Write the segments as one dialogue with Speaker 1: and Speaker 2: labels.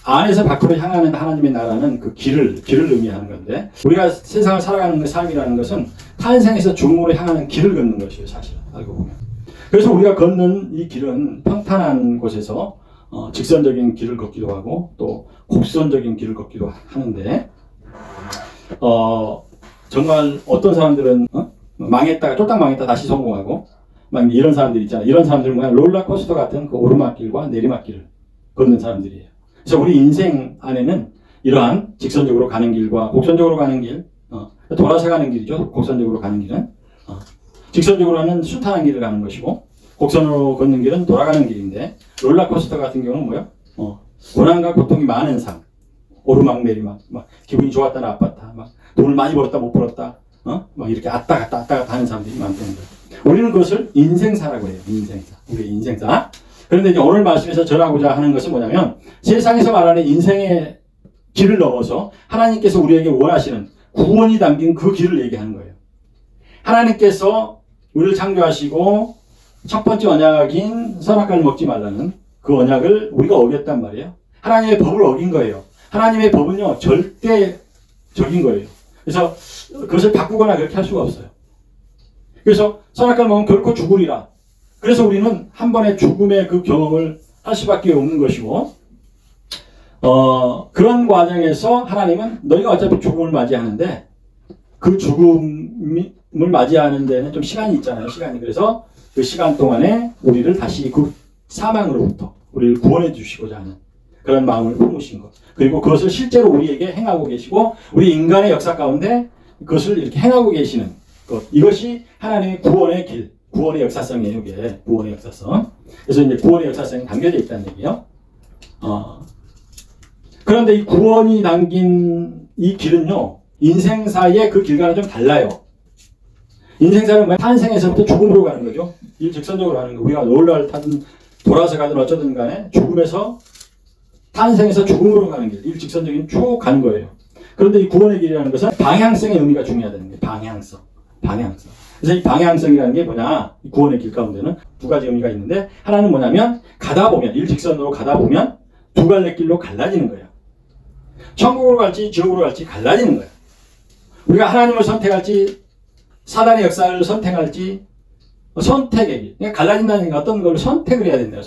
Speaker 1: 안에서 밖으로 향하는 하나님의 나라는 그 길을 의미하는 건데, 우리가 세상을 살아가는 삶이라는 것은 탄생에서 죽음으로 향하는 길을 걷는 것이에요, 사실 알고 보면. 그래서 우리가 걷는 이 길은 평탄한 곳에서 직선적인 길을 걷기도 하고 또 곡선적인 길을 걷기도 하는데, 정말 어떤 사람들은 망했다가 쫄딱 망했다 다시 성공하고 막 이런 사람들 있잖아요. 이런 사람들은 그냥 롤러코스터 같은 그 오르막길과 내리막길을 걷는 사람들이에요. 그래서 우리 인생 안에는 이러한 직선적으로 가는 길과 곡선적으로 가는 길, 돌아서 가는 길이죠. 곡선적으로 가는 길은 직선적으로 하는 순탄한 길을 가는 것이고, 곡선으로 걷는 길은 돌아가는 길인데, 롤러코스터 같은 경우는 뭐요? 고난과 고통이 많은 삶, 오르막 내리막, 막 기분이 좋았다 나빴다, 막 돈을 많이 벌었다 못 벌었다, 막 이렇게 왔다 갔다 하는 사람들이 많다는 거예요. 우리는 그것을 인생사라고 해요. 인생사, 우리의 인생사. 그런데 이제 오늘 말씀에서 전하고자 하는 것은 뭐냐면, 세상에서 말하는 인생의 길을 넘어서 하나님께서 우리에게 원하시는 구원이 담긴 그 길을 얘기하는 거예요. 하나님께서 우리를 창조하시고 첫 번째 언약인 선악과를 먹지 말라는 그 언약을 우리가 어겼단 말이에요. 하나님의 법을 어긴 거예요. 하나님의 법은요, 절대적인 거예요. 그래서 그것을 바꾸거나 그렇게 할 수가 없어요. 그래서 선악과를 먹으면 결코 죽으리라. 그래서 우리는 한 번의 죽음의 그 경험을 할 수밖에 없는 것이고, 그런 과정에서 하나님은 너희가 어차피 죽음을 맞이하는데, 그 죽음을 맞이하는 데는 좀 시간이 있잖아요. 시간이. 그래서 그 시간 동안에 우리를 다시 그 사망으로부터 우리를 구원해 주시고자 하는 그런 마음을 품으신 것. 그리고 그것을 실제로 우리에게 행하고 계시고, 우리 인간의 역사 가운데 그것을 이렇게 행하고 계시는 것. 이것이 하나님의 구원의 길, 구원의 역사성이에요. 이게 구원의 역사성. 그래서 이제 구원의 역사성이 담겨져 있다는 얘기예요. 그런데 이 구원이 담긴 이 길은요, 인생사의 그 길과는 좀 달라요. 인생사는 뭐 탄생에서부터 죽음으로 가는 거죠. 일직선적으로 가는 거. 우리가 롤러를 타든 돌아서 가든 어쩌든 간에 죽음에서, 탄생에서 죽음으로 가는 길, 일직선적인 쭉 가는 거예요. 그런데 이 구원의 길이라는 것은 방향성의 의미가 중요하다는 거예요. 방향성. 그래서 이 방향성이라는 게 뭐냐, 이 구원의 길 가운데는 두 가지 의미가 있는데, 하나는 뭐냐면 가다 보면, 일직선으로 가다 보면 두 갈래 길로 갈라지는 거예요. 천국으로 갈지 지옥으로 갈지 갈라지는 거예요. 우리가 하나님을 선택할지 사단의 역사를 선택할지, 선택의 길. 그러니까 갈라진다는 게 어떤 걸 선택을 해야 된다요.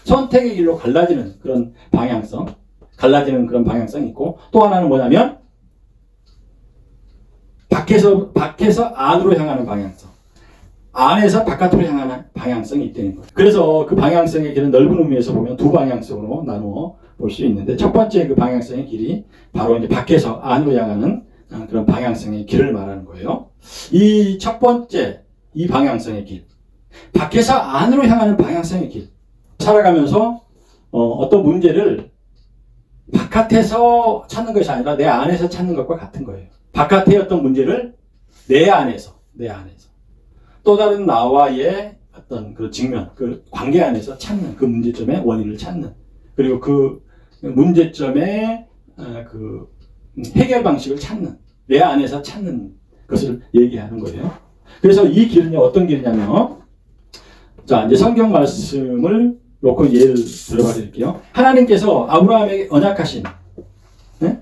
Speaker 1: 선택의 길로 갈라지는 그런 방향성, 갈라지는 그런 방향성이 있고, 또 하나는 뭐냐면 밖에서 안으로 향하는 방향성, 안에서 바깥으로 향하는 방향성이 있다는 거예요. 그래서 그 방향성의 길은 넓은 의미에서 보면 두 방향성으로 나누어 볼 수 있는데, 첫 번째 그 방향성의 길이 바로 이제 밖에서 안으로 향하는 그런 방향성의 길을 말하는 거예요. 이 첫 번째 이 방향성의 길, 밖에서 안으로 향하는 방향성의 길, 살아가면서 어떤 문제를 바깥에서 찾는 것이 아니라 내 안에서 찾는 것과 같은 거예요. 바깥의 어떤 문제를 내 안에서 또 다른 나와의 어떤 그 직면, 그 관계 안에서 찾는, 그 문제점의 원인을 찾는, 그리고 그 문제점의 그 해결 방식을 찾는, 내 안에서 찾는 것을 얘기하는 거예요. 그래서 이 길은요, 어떤 길이냐면, 자, 이제 성경 말씀을 놓고 예를 들어봐 드릴게요. 하나님께서 아브라함에게 언약하신, 네?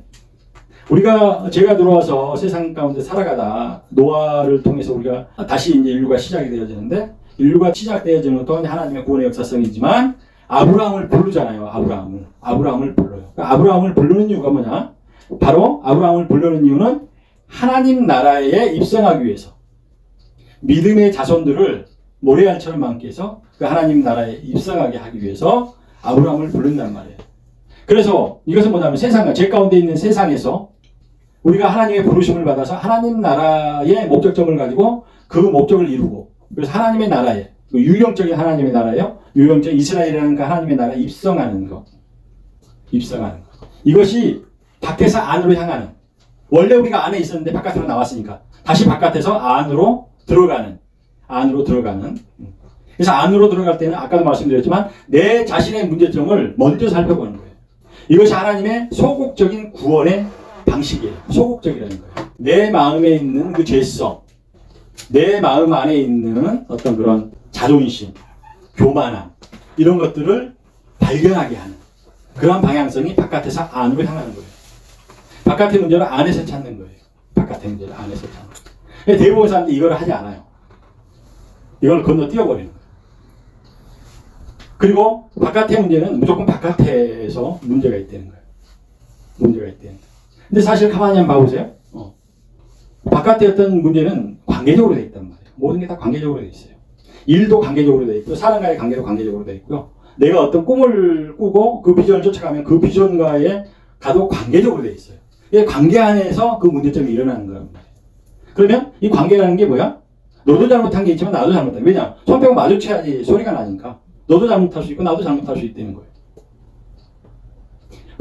Speaker 1: 제가 들어와서 세상 가운데 살아가다 노아를 통해서 우리가 다시 이제 인류가 시작이 되어지는데, 인류가 시작되어지는 것도 하나님의 구원의 역사성이지만, 아브라함을 부르잖아요. 아브라함을 불러요. 그러니까 아브라함을 부르는 이유가 뭐냐? 바로 아브라함을 부르는 이유는 하나님 나라에 입성하기 위해서, 믿음의 자손들을 모래알처럼 많게 해서 그 하나님 나라에 입성하게 하기 위해서 아브라함을 부른단 말이에요. 그래서 이것은 뭐냐면 제 가운데 있는 세상에서 우리가 하나님의 부르심을 받아서 하나님 나라의 목적점을 가지고 그 목적을 이루고, 그래서 하나님의 나라에, 유형적인 하나님의 나라예요. 유형적 이스라엘이라는 그 하나님의 나라에 입성하는 것. 이것이 밖에서 안으로 향하는, 원래 우리가 안에 있었는데 바깥으로 나왔으니까 다시 바깥에서 안으로 들어가는. 그래서 안으로 들어갈 때는 아까도 말씀드렸지만 내 자신의 문제점을 먼저 살펴보는 거예요. 이것이 하나님의 소극적인 구원의 방식이에요. 소극적이라는 거예요. 내 마음에 있는 그 죄성, 내 마음 안에 있는 어떤 그런 자존심, 교만함, 이런 것들을 발견하게 하는, 그러한 방향성이 바깥에서 안으로 향하는 거예요. 바깥의 문제를 안에서 찾는 거예요. 바깥의 문제를 안에서 찾는 거예요. 대부분 사람들이 이걸 하지 않아요. 이걸 건너뛰어버리는 거예요. 그리고 바깥의 문제는 무조건 바깥에서 문제가 있다는 거예요. 문제가 있다는 거예요. 근데 사실 가만히 한번 봐보세요. 바깥의 어떤 문제는 관계적으로 되어 있단 말이에요. 모든 게 다 관계적으로 되어 있어요. 일도 관계적으로 되어 있고, 사람과의 관계도 관계적으로 되어 있고요. 내가 어떤 꿈을 꾸고 그 비전을 쫓아가면 그 비전과의 가도 관계적으로 되어 있어요. 이 관계 안에서 그 문제점이 일어나는 거란 말이에요. 그러면 이 관계라는 게 뭐야? 너도 잘못한 게 있지만 나도 잘못한 게. 왜냐? 손 빼고 마주쳐야지 소리가 나니까. 너도 잘못할 수 있고 나도 잘못할 수 있다는 거예요.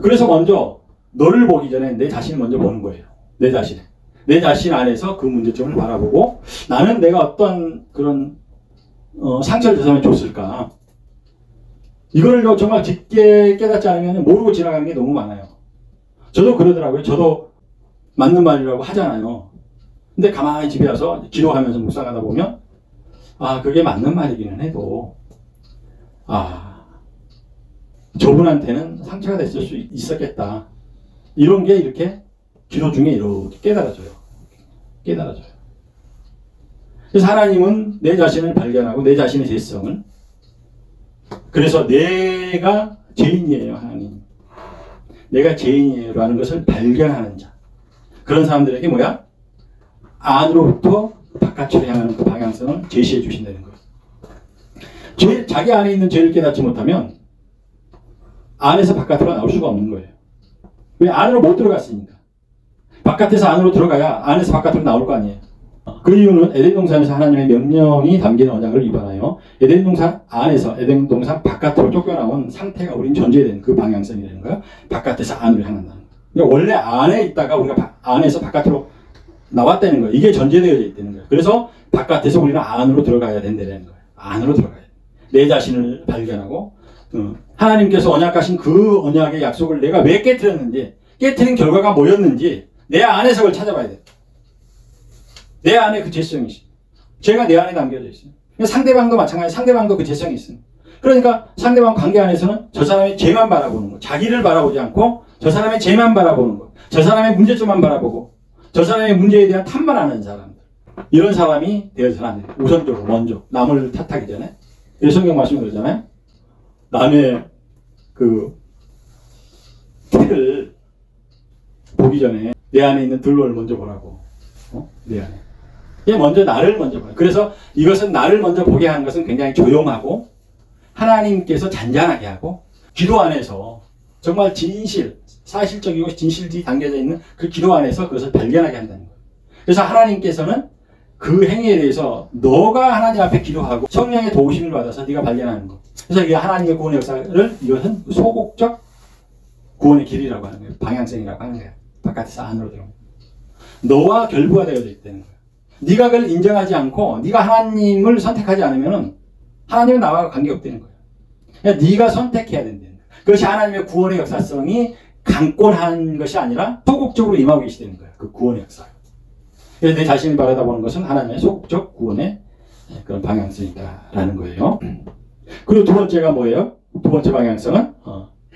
Speaker 1: 그래서 먼저 너를 보기 전에 내 자신을 먼저 보는 거예요. 내 자신. 내 자신 안에서 그 문제점을 바라보고 나는 내가 어떤 그런 상처를 저 사람에 줬을까? 이거를 정말 깊게 깨닫지 않으면 모르고 지나가는 게 너무 많아요. 저도 그러더라고요. 저도 맞는 말이라고 하잖아요. 근데 가만히 집에 와서 기도하면서 묵상하다 보면 그게 맞는 말이기는 해도 저분한테는 상처가 됐을 수 있었겠다. 이런 게 이렇게 기도 중에 이렇게 깨달아져요. 깨달아져요. 그래서 하나님은 내 자신을 발견하고 내 자신의 죄성을, 그래서 내가 죄인이에요. 하나님. 내가 죄인이에요 라는 것을 발견하는 자. 그런 사람들에게 뭐야? 안으로부터 바깥으로 향하는 그 방향성을 제시해 주신다는 거예요. 자기 안에 있는 죄를 깨닫지 못하면 안에서 바깥으로 나올 수가 없는 거예요. 왜? 안으로 못 들어갔으니까. 바깥에서 안으로 들어가야 안에서 바깥으로 나올 거 아니에요. 그 이유는 에덴 동산에서 하나님의 명령이 담긴 언약을 위반하여 에덴 동산 안에서 에덴 동산 바깥으로 쫓겨나온 상태가 우린 전제된 그 방향성이라는 거예요. 바깥에서 안으로 향한다는 거예요. 그러니까 원래 안에 있다가 우리가 안에서 바깥으로 나왔다는 거예요. 이게 전제되어져 있다는 거예요. 그래서 바깥에서 우리는 안으로 들어가야 된다는 거예요. 안으로 들어가야 돼. 내 자신을 발견하고 하나님께서 언약하신 그 언약의 약속을 내가 왜 깨트렸는지, 깨트린 결과가 뭐였는지 내 안에서 그걸 찾아봐야 돼. 내 안에 그 죄성이 있어. 죄가 내 안에 담겨져 있어요. 상대방도 마찬가지, 상대방도 그 죄성이 있어요. 그러니까 상대방 관계 안에서는 저 사람의 죄만 바라보는 거, 자기를 바라보지 않고 저 사람의 죄만 바라보는 거, 저 사람의 문제점만 바라보고 저 사람의 문제에 대한 탓만 하는 사람들, 이런 사람이 되어서는 안 돼요. 우선적으로 먼저 남을 탓하기 전에. 성경 말씀이 그러잖아요. 남의 그 티를 보기 전에 내 안에 있는 들로를 먼저 보라고. 내 안에. 먼저 나를 먼저 봐요. 그래서 이것은 나를 먼저 보게 하는 것은 굉장히 조용하고 하나님께서 잔잔하게 하고 기도 안에서 정말 진실, 사실적이고 진실이 담겨져 있는 그 기도 안에서 그것을 발견하게 한다는 거예요. 그래서 하나님께서는 그 행위에 대해서 너가 하나님 앞에 기도하고 성령의 도우심을 받아서 네가 발견하는 거. 그래서 이게 하나님의 구원의 역사를 이것은 소극적 구원의 길이라고 하는 거예요. 방향성이라고 하는 거예요. 바깥에서 안으로 들어오는 거예요. 너와 결부가 되어져 있다는 거예요. 네가 그걸 인정하지 않고 네가 하나님을 선택하지 않으면 하나님은 나와 관계없다는 거예요. 그러니까 네가 선택해야 된다는 거예요. 그것이 하나님의 구원의 역사성이 강권한 것이 아니라 소극적으로 임하고 계시다는 거예요. 그 구원의 역사. 그래서 내 자신을 바라다보는 것은 하나님의 소극적 구원의 그런 방향성이다라는 거예요. 그리고 두 번째가 뭐예요? 두 번째 방향성은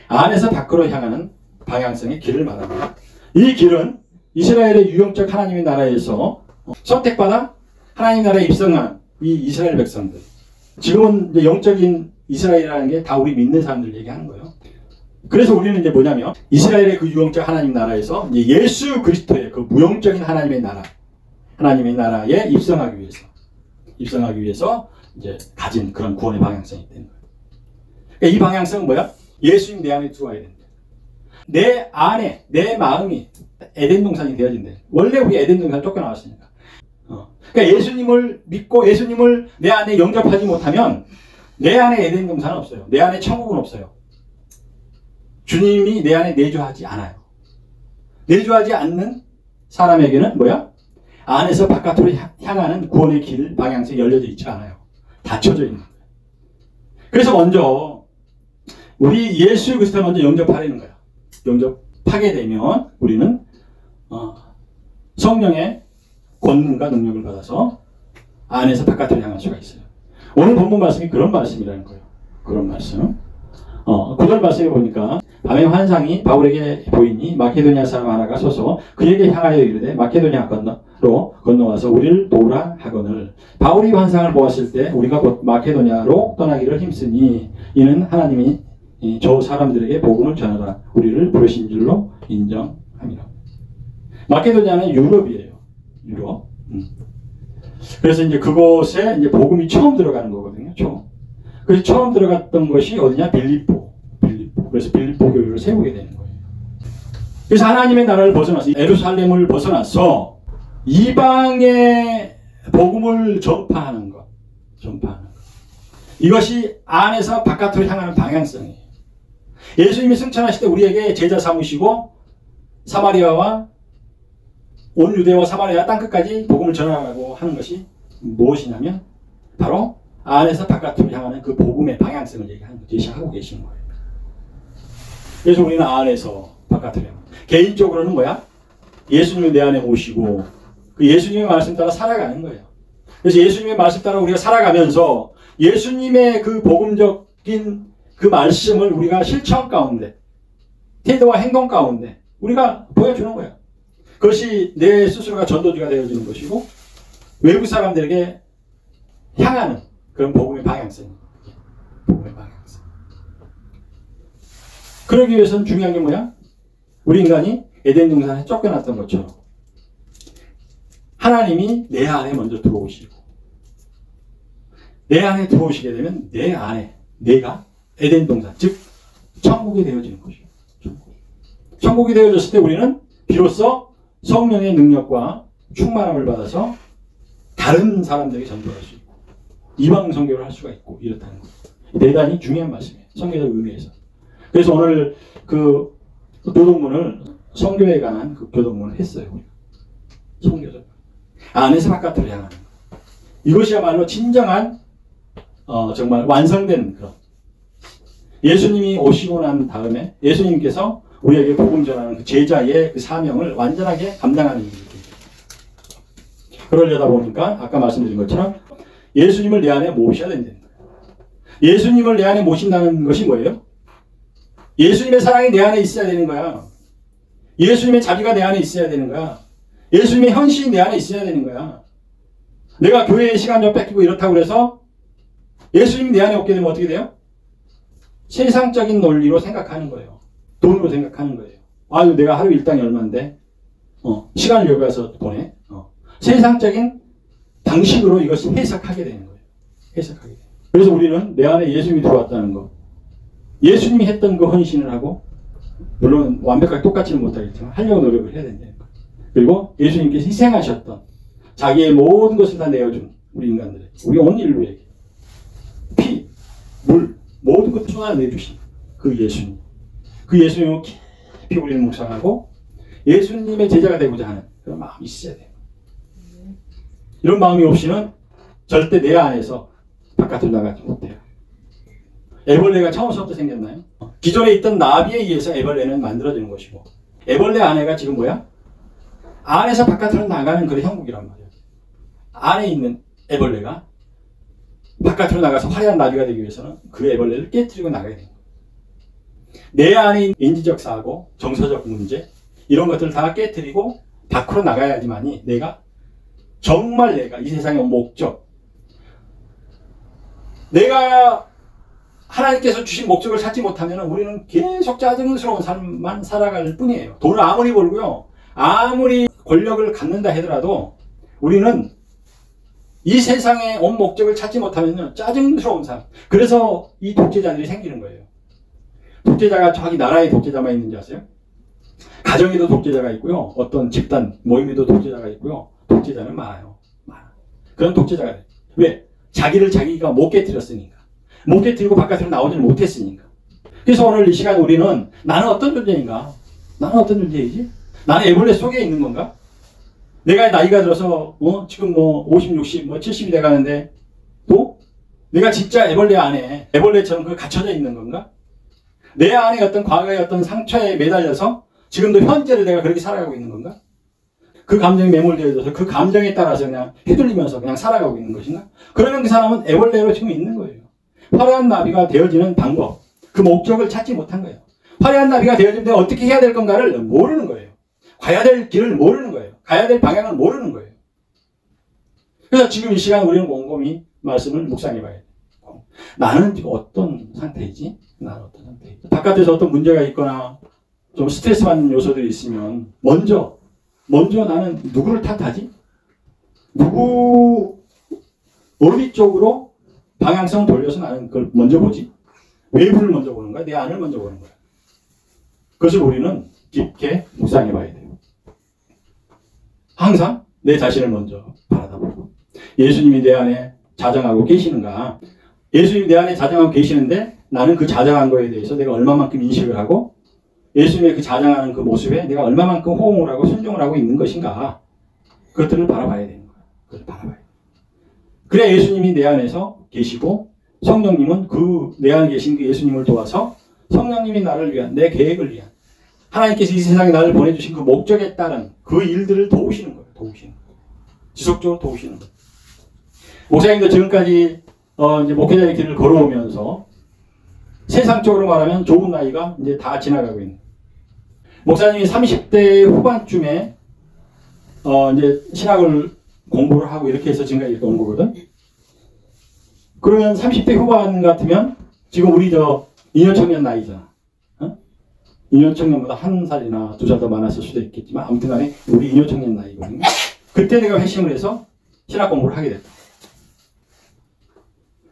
Speaker 1: 안에서 밖으로 향하는 방향성의 길을 말합니다. 이 길은 이스라엘의 유형적 하나님의 나라에서 선택받아 하나님 나라에 입성한 이 이스라엘 백성들. 지금은 이제 영적인 이스라엘이라는 게 다 우리 믿는 사람들 얘기하는 거예요. 그래서 우리는 이제 뭐냐면 이스라엘의 그 유형적 하나님 나라에서 이제 예수 그리스도의 그 무형적인 하나님의 나라, 하나님의 나라에 입성하기 위해서 이제 가진 그런 구원의 방향성이 있다는 거예요. 그러니까 이 방향성은 뭐야? 예수님 내 안에 들어와야 된다. 내 안에, 내 마음이 에덴 동산이 되어진다. 원래 우리 에덴 동산 쫓겨나왔으니까. 그러니까 예수님을 믿고 예수님을 내 안에 영접하지 못하면 내 안에 에덴 동산은 없어요. 내 안에 천국은 없어요. 주님이 내 안에 내주하지 않아요. 내주하지 않는 사람에게는 뭐야? 안에서 바깥으로 향하는 구원의 길 방향성이 열려져 있지 않아요. 닫혀져 있는 거예요. 그래서 먼저 우리 예수 그리스도를 먼저 영접하려는 거야. 영접하게 되면 우리는 성령의 권능과 능력을 받아서 안에서 바깥으로 향할 수가 있어요. 오늘 본문 말씀이 그런 말씀이라는 거예요. 그런 말씀. 9절 말씀에 보니까 밤에 환상이 바울에게 보이니 마케도니아 사람 하나가 서서 그에게 향하여 이르되 마케도니아 건너로 건너와서 우리를 도우라 하거늘. 바울이 환상을 보았을 때 우리가 곧 마케도니아로 떠나기를 힘쓰니 이는 하나님이 저 사람들에게 복음을 전하라 우리를 부르신 줄로 인정함이라. 마케도니아는 유럽이에요. 유럽. 그래서 이제 그곳에 이제 복음이 처음 들어가는 거거든요. 그래서 처음 들어갔던 것이 어디냐? 빌립보. 그래서 빌립보 교회를 세우게 되는 거예요. 그래서 하나님의 나라를 벗어나서 예루살렘을 벗어나서 이방의 복음을 전파하는 것. 이것이 안에서 바깥으로 향하는 방향성이에요. 예수님이 승천하실 때 우리에게 제자 삼으시고 사마리아와 온 유대와 사마리아 땅끝까지 복음을 전하라고 하는 것이 무엇이냐면 바로 안에서 바깥으로 향하는 그 복음의 방향성을 제시하고 계시는 거예요. 그래서 우리는 안에서 바깥으로 향하는 개인적으로는 뭐야? 예수님을 내 안에 모시고 그 예수님의 말씀 따라 살아가는 거예요. 그래서 예수님의 말씀 따라 우리가 살아가면서 예수님의 그 복음적인 그 말씀을 우리가 실천 가운데 태도와 행동 가운데 우리가 보여주는 거예요. 그것이 내 스스로가 전도지가 되어지는 것이고 외국 사람들에게 향하는 그런 복음의 방향성입니다. 복음의 방향성. 그러기 위해서는 중요한 게 뭐야? 우리 인간이 에덴 동산에 쫓겨났던 것처럼 하나님이 내 안에 먼저 들어오시고 내 안에 들어오시게 되면 내 안에 내가 에덴 동산 즉 천국이 되어지는 것이에요. 천국이 되어졌을 때 우리는 비로소 성령의 능력과 충만함을 받아서 다른 사람들에게 전도할 수 있고 이방 선교를 할 수가 있고 이렇다는 거예요. 대단히 중요한 말씀이에요. 성경적 의미에서. 그래서 오늘 그 교동문을 성교에 관한 그 교동문을 했어요. 우리가. 성교적 안에서 바깥으로 향하는 것. 이것이야말로 진정한 정말 완성된 그런 예수님이 오시고 난 다음에 예수님께서 우리에게 복음 전하는 그 제자의 그 사명을 완전하게 감당하는 일이에요. 그러려다 보니까 아까 말씀드린 것처럼 예수님을 내 안에 모셔야 된다는 거예요. 예수님을 내 안에 모신다는 것이 뭐예요? 예수님의 사랑이 내 안에 있어야 되는 거야. 예수님의 자비가 내 안에 있어야 되는 거야. 예수님의 헌신이 내 안에 있어야 되는 거야. 내가 교회의 시간 좀 뺏기고 이렇다고 그래서 예수님이 내 안에 없게 되면 어떻게 돼요? 세상적인 논리로 생각하는 거예요. 돈으로 생각하는 거예요. 아유, 내가 하루 일당이 얼마인데, 시간을 여기 와서 보내. 세상적인 방식으로 이것을 해석하게 되는 거예요. 해석하게 돼요. 그래서 우리는 내 안에 예수님이 들어왔다는 거. 예수님이 했던 그 헌신을 하고, 물론 완벽하게 똑같지는 못하겠지만, 하려고 노력을 해야 된다는 거예요. 그리고 예수님께서 희생하셨던, 자기의 모든 것을 다 내어준 우리 인간들, 우리 온 인류에게. 피, 물, 모든 것을 쏟아내주신 그 예수님. 그 예수님을 깊이 우리는 묵상하고 예수님의 제자가 되고자 하는 그런 마음이 있어야 돼요. 이런 마음이 없이는 절대 내 안에서 바깥으로 나가지 못해요. 애벌레가 처음부터 생겼나요? 기존에 있던 나비에 의해서 애벌레는 만들어지는 것이고 애벌레 안에가 지금 뭐야? 안에서 바깥으로 나가는 그런 형국이란 말이에요. 안에 있는 애벌레가 바깥으로 나가서 화려한 나비가 되기 위해서는 그 애벌레를 깨뜨리고 나가야 돼요. 내 안에 있는 인지적 사고, 정서적 문제 이런 것들을 다 깨뜨리고 밖으로 나가야지만이 내가 정말 내가 이 세상의 목적 내가 하나님께서 주신 목적을 찾지 못하면 우리는 계속 짜증스러운 삶만 살아갈 뿐이에요. 돈을 아무리 벌고요. 아무리 권력을 갖는다 하더라도 우리는 이 세상의 온 목적을 찾지 못하면 짜증스러운 삶. 그래서 이 독재자들이 생기는 거예요. 독재자가 자기 나라에 독재자만 있는지 아세요? 가정에도 독재자가 있고요. 어떤 집단, 모임에도 독재자가 있고요. 독재자는 많아요. 그런 독재자가 돼요. 왜? 자기가 못 깨뜨렸으니까. 못 깨뜨리고 바깥으로 나오지는 못했으니까. 그래서 오늘 이 시간 우리는 나는 어떤 존재인가? 나는 어떤 존재이지? 나는 애벌레 속에 있는 건가? 내가 나이가 들어서 지금 50, 60, 70이 돼가는데 또 내가 진짜 애벌레 안에 애벌레처럼 그 갇혀져 있는 건가? 내 안에 어떤 과거의 어떤 상처에 매달려서 지금도 현재를 내가 그렇게 살아가고 있는 건가? 그 감정에 매몰되어 있어서 그 감정에 따라서 그냥 휘둘리면서 그냥 살아가고 있는 것인가? 그러면 그 사람은 애벌레로 지금 있는 거예요. 화려한 나비가 되어지는 방법, 그 목적을 찾지 못한 거예요. 화려한 나비가 되어지면 내가 어떻게 해야 될 건가를 모르는 거예요. 가야 될 길을 모르는 거예요. 가야 될 방향을 모르는 거예요. 그래서 지금 이 시간 우리는 곰곰이 말씀을 묵상해 봐야 돼요. 나는 지금 어떤 상태이지? 나는 어떤 상태이지? 바깥에서 어떤 문제가 있거나 좀 스트레스 받는 요소들이 있으면 먼저 나는 누구를 탓하지? 어디 쪽으로 방향성을 돌려서 나는 그걸 먼저 보지? 외부를 먼저 보는 거야? 내 안을 먼저 보는 거야? 그것을 우리는 깊게 묵상해 봐야 돼요. 항상 내 자신을 먼저 바라다보고 예수님이 내 안에 자정하고 계시는가? 예수님이 내 안에 자정하고 계시는데 나는 그 자정한 거에 대해서 내가 얼마만큼 인식을 하고 예수님의 그 자정하는 그 모습에 내가 얼마만큼 호응을 하고 순종을 하고 있는 것인가? 그것들을 바라봐야 되는 거야. 그것을 바라봐야 돼. 그래야 예수님이 내 안에서 계시고 성령님은 그 내 안에 계신 그 예수님을 도와서 성령님이 나를 위한 내 계획을 위한 하나님께서 이 세상에 나를 보내주신 그 목적에 따른 그 일들을 도우시는 거예요. 도우시는 거예요. 지속적으로 도우시는 거예요. 목사님도 지금까지 이제 목회자의 길을 걸어오면서 세상적으로 말하면 좋은 나이가 이제 다 지나가고 있는. 목사님이 30대 후반쯤에 이제 신학을 공부를 하고 이렇게 해서 지금까지 이렇게 온 거거든. 그러면 30대 후반 같으면 지금 우리 인연 청년 나이잖아. 인연 청년보다 한 살이나 두 살 더 많았을 수도 있겠지만 아무튼 간에 우리 인연 청년 나이거든요. 그때 내가 회심을 해서 신학 공부를 하게 됐다.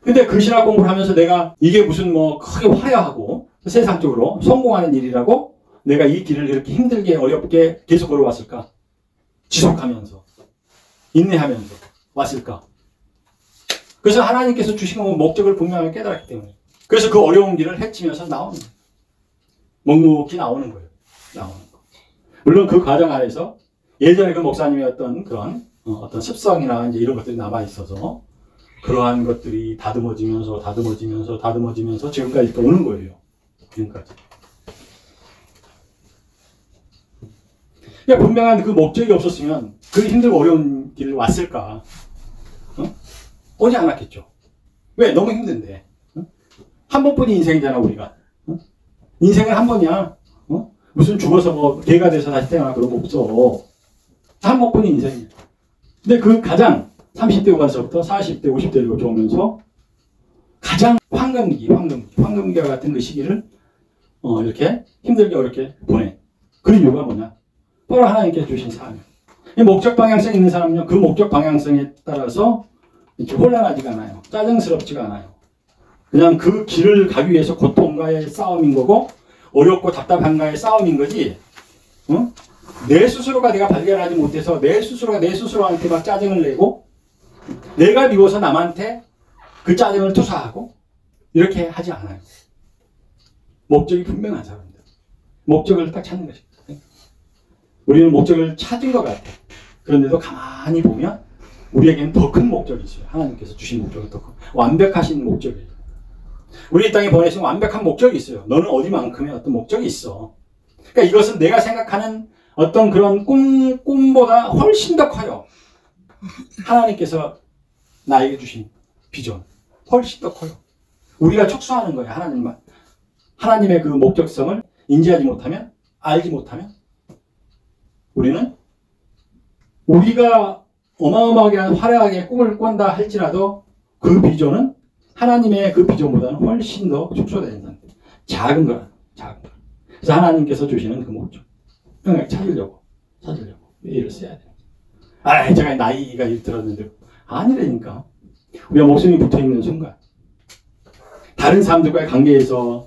Speaker 1: 근데 그 신학 공부를 하면서 내가 이게 무슨 크게 화려하고 세상적으로 성공하는 일이라고 내가 이 길을 이렇게 힘들게 어렵게 계속 걸어왔을까? 지속하면서 인내하면서 왔을까? 그래서 하나님께서 주신 목적을 분명하게 깨달았기 때문에 그래서 그 어려운 길을 헤치면서 나오는 거예요. 묵묵히 나오는 거예요. 나오는 거. 물론 그 과정 안에서 예전에 그 목사님의 어떤 그런 어떤 습성이나 이제 이런 것들이 남아 있어서 그러한 것들이 다듬어지면서 지금까지 또 오는 거예요. 지금까지. 그러니까 분명한 그 목적이 없었으면 그 힘들고 어려운 길을 왔을까? 오지 않았겠죠. 왜? 너무 힘든데. 한 번뿐인 인생이잖아, 우리가. 인생은 한 번이야. 무슨 죽어서 개가 돼서 다시 태어나 그런 거 없어. 한 번뿐인 인생이야. 근데 그 가장 30대 후반서부터 40대, 50대로 오면서 가장 황금기와 같은 그 시기를 이렇게 힘들게 어렵게 보내. 그 이유가 뭐냐? 바로 하나님께서 주신 사명. 목적 방향성 있는 사람은요, 그 목적 방향성에 따라서 이렇게 혼란하지가 않아요. 짜증스럽지가 않아요. 그냥 그 길을 가기 위해서 고통과의 싸움인 거고, 어렵고 답답한가의 싸움인 거지, 내 스스로가 내가 발견하지 못해서 내 스스로가 내 스스로한테 막 짜증을 내고, 내가 미워서 남한테 그 짜증을 투사하고, 이렇게 하지 않아요. 목적이 분명한 사람들. 목적을 딱 찾는 것입니다. 우리는 목적을 찾은 것 같아. 그런데도 가만히 보면 우리에게는 더 큰 목적이 있어요. 하나님께서 주신 목적이 더 큰, 완벽하신 목적이에요. 우리 이 땅에 보내신 완벽한 목적이 있어요. 너는 어디만큼의 어떤 목적이 있어. 그러니까 이것은 내가 생각하는 어떤 그런 꿈보다 훨씬 더 커요. 하나님께서 나에게 주신 비전 훨씬 더 커요. 우리가 축소하는 거예요. 하나님의 그 목적성을 인지하지 못하면, 알지 못하면 우리는 우리가 어마어마하게 화려하게 꿈을 꾼다 할지라도 그 비전은 하나님의 그 비전보다는 훨씬 더 축소되는 상태. 작은 거라. 그래서 하나님께서 주시는 그 목적. 그냥 찾으려고 일을 써야 돼. 제가 나이가 들었는데 아니라니까. 우리가 목숨이 붙어있는 순간, 다른 사람들과의 관계에서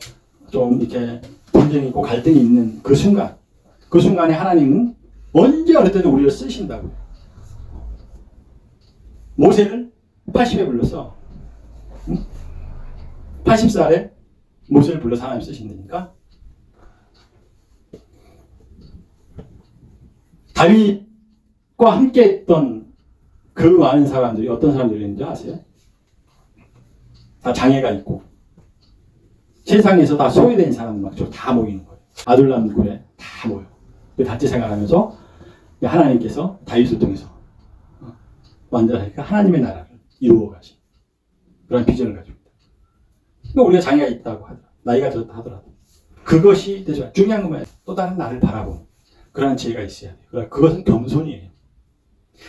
Speaker 1: 좀 이렇게 분쟁이 있고 갈등이 있는 그 순간에 하나님은 언제 어느 때도 우리를 쓰신다고요. 모세를 80에 불렀어. 80살에 모세를 불러서 하나님 쓰신다니까. 다윗과 함께 했던 그 많은 사람들이 어떤 사람들인지 아세요? 다 장애가 있고 세상에서 다 소외된 사람들 다 모이는 거예요. 아둘람굴에 다 모여. 단체 생활하면서 하나님께서 다윗을 통해서 완전하니까 하나님의 나라를 이루어 가신 그런 비전을 가지고 있다. 그러니까 우리가 장애가 있다고 하더라. 나이가 들었다 하더라도. 그것이 되죠. 중요한 것만 또 다른 나를 바라보는 그러한 지혜가 있어야 돼요. 그러니까 그것은 겸손이에요.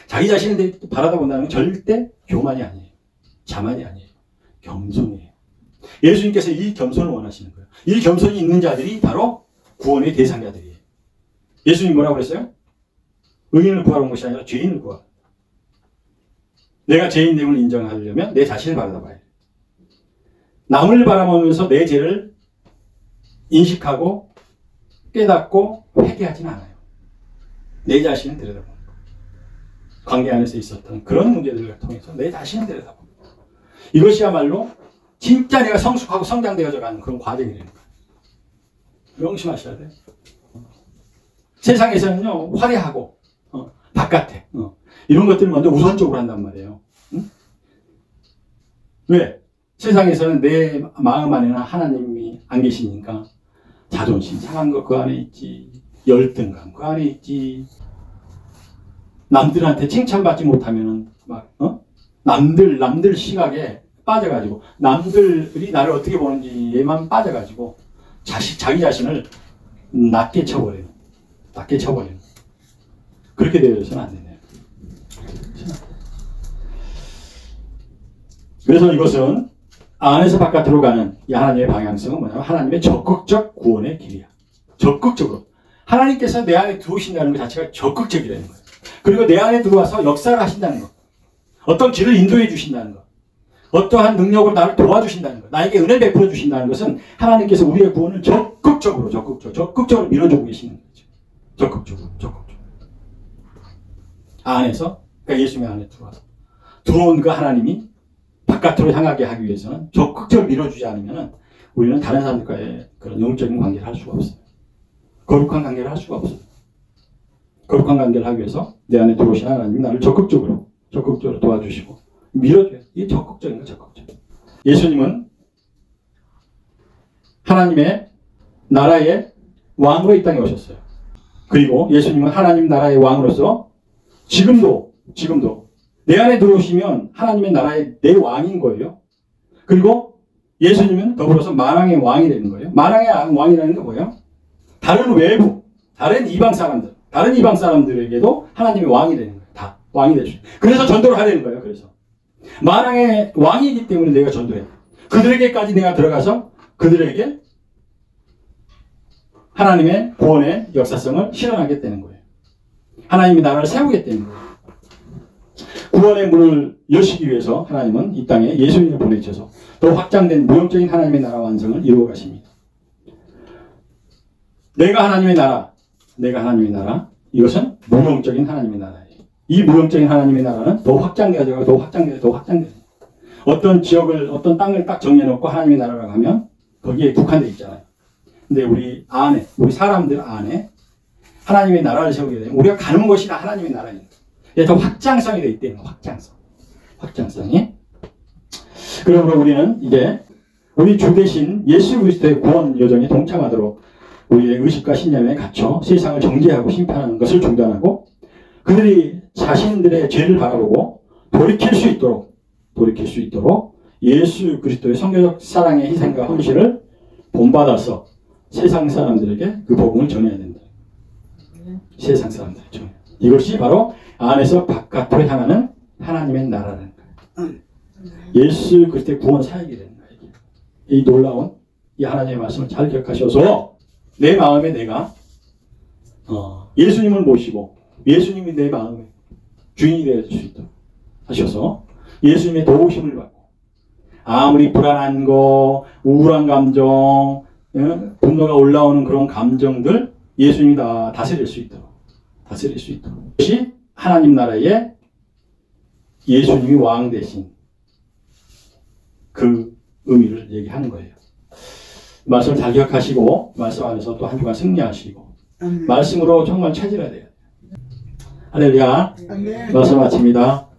Speaker 1: 자기 자신을 바라다 본다는 건 절대 교만이 아니에요. 자만이 아니에요. 겸손이에요. 예수님께서 이 겸손을 원하시는 거예요. 이 겸손이 있는 자들이 바로 구원의 대상자들이에요. 예수님 뭐라고 그랬어요? 의인을 구하러 온 것이 아니라 죄인을 구하라. 내가 죄인됨을 인정하려면 내 자신을 바라봐야 돼요. 남을 바라보면서 내 죄를 인식하고 깨닫고 회개하지는 않아요. 내 자신을 들여다보는 거예요. 관계 안에서 있었던 그런 문제들을 통해서 내 자신을 들여다보는 거예요. 이것이야말로 진짜 내가 성숙하고 성장되어져 가는 그런 과정이 되는 거예요. 명심하셔야 돼요. 세상에서는요, 화려하고, 바깥에, 이런 것들을 먼저 우선적으로 한단 말이에요. 응? 왜? 세상에서는 내 마음 안에는 하나님이 안 계시니까 자존심 상한 것 그 안에 있지, 열등감 그 안에 있지, 남들한테 칭찬받지 못하면은 막, 남들 시각에 빠져가지고, 남들이 나를 어떻게 보는지에만 빠져가지고, 자기 자신을 낮게 쳐버려요. 낮게 쳐버려요. 그렇게 되어서는 안 되네요. 그래서 이것은 안에서 바깥으로 가는 이 하나님의 방향성은 뭐냐면 하나님의 적극적 구원의 길이야. 적극적으로. 하나님께서 내 안에 들어오신다는 것 자체가 적극적이라는 거예요. 그리고 내 안에 들어와서 역사를 하신다는 것. 어떤 길을 인도해 주신다는 것. 어떠한 능력으로 나를 도와주신다는 것. 나에게 은혜를 베풀어 주신다는 것은 하나님께서 우리의 구원을 적극적으로 밀어주고 계시는 거죠. 적극적으로. 안에서, 그러니까 예수님의 안에 들어와서. 들어온 그 하나님이 바깥으로 향하게 하기 위해서는 적극적으로 밀어주지 않으면 우리는 다른 사람들과의 그런 영적인 관계를 할 수가 없어요. 거룩한 관계를 할 수가 없어요. 거룩한 관계를 하기 위해서 내 안에 들어오신 하나님이 나를 적극적으로 도와주시고 밀어줘요. 이게 적극적인 거, 적극적. 예수님은 하나님의 나라의 왕으로 이 땅에 오셨어요. 그리고 예수님은 하나님 나라의 왕으로서 지금도 내 안에 들어오시면 하나님의 나라의 내 왕인 거예요. 그리고 예수님은 더불어서 만왕의 왕이 되는 거예요. 만왕의 왕이라는 게 뭐예요? 다른 외부, 다른 이방 사람들에게도 하나님의 왕이 되는 거예요. 다 왕이 되죠. 그래서 전도를 하려는 거예요. 그래서 만왕의 왕이기 때문에 내가 전도해요. 그들에게까지 내가 들어가서 그들에게 하나님의 구원의 역사성을 실현하게 되는 거예요. 하나님의 나라를 세우게 되는 거예요. 구원의 문을 여시기 위해서 하나님은 이 땅에 예수님을 보내셔서 더 확장된 무형적인 하나님의 나라 완성을 이루어 가십니다. 내가 하나님의 나라, 이것은 무형적인 하나님의 나라예요. 이 무형적인 하나님의 나라는 더 확장되어져, 더 확장되어져. 어떤 지역을, 어떤 땅을 딱 정해놓고 하나님의 나라라고 하면 거기에 국한되어 있잖아요. 근데 우리 사람들 안에 하나님의 나라를 세우게 되면 우리가 가는 곳이 다 하나님의 나라입니다. 더 확장성이 되어 있대요. 확장성이. 그러므로 우리는 이제 우리 주 대신 예수 그리스도의 구원 여정에 동참하도록 우리의 의식과 신념에 갇혀 세상을 정죄하고 심판하는 것을 중단하고 그들이 자신들의 죄를 바라보고 돌이킬 수 있도록 예수 그리스도의 성교적 사랑의 희생과 헌신을 본받아서 세상 사람들에게 그 복음을 전해야 된다. 세상 사람들에게 전해야. 이것이 바로 안에서 바깥으로 향하는 하나님의 나라라는 거예요. 예수 그리스도의 구원 사역이 되는 거예요. 이 놀라운 이 하나님의 말씀을 잘 기억하셔서 내 마음에 내가 예수님을 모시고 예수님이 내 마음의 주인이 되어줄 수 있도록 하셔서 예수님의 도우심을 받고 아무리 불안한 거, 우울한 감정, 분노가 올라오는 그런 감정들 예수님이 다 다스릴 수 있도록 그것이 하나님 나라에 예수님이 왕 대신 그 의미를 얘기하는 거예요. 말씀을 잘 기억하시고 말씀 안에서 또 한 주간 승리하시고 말씀으로 정말 체질해야 돼요. 할렐루야. 말씀 마칩니다.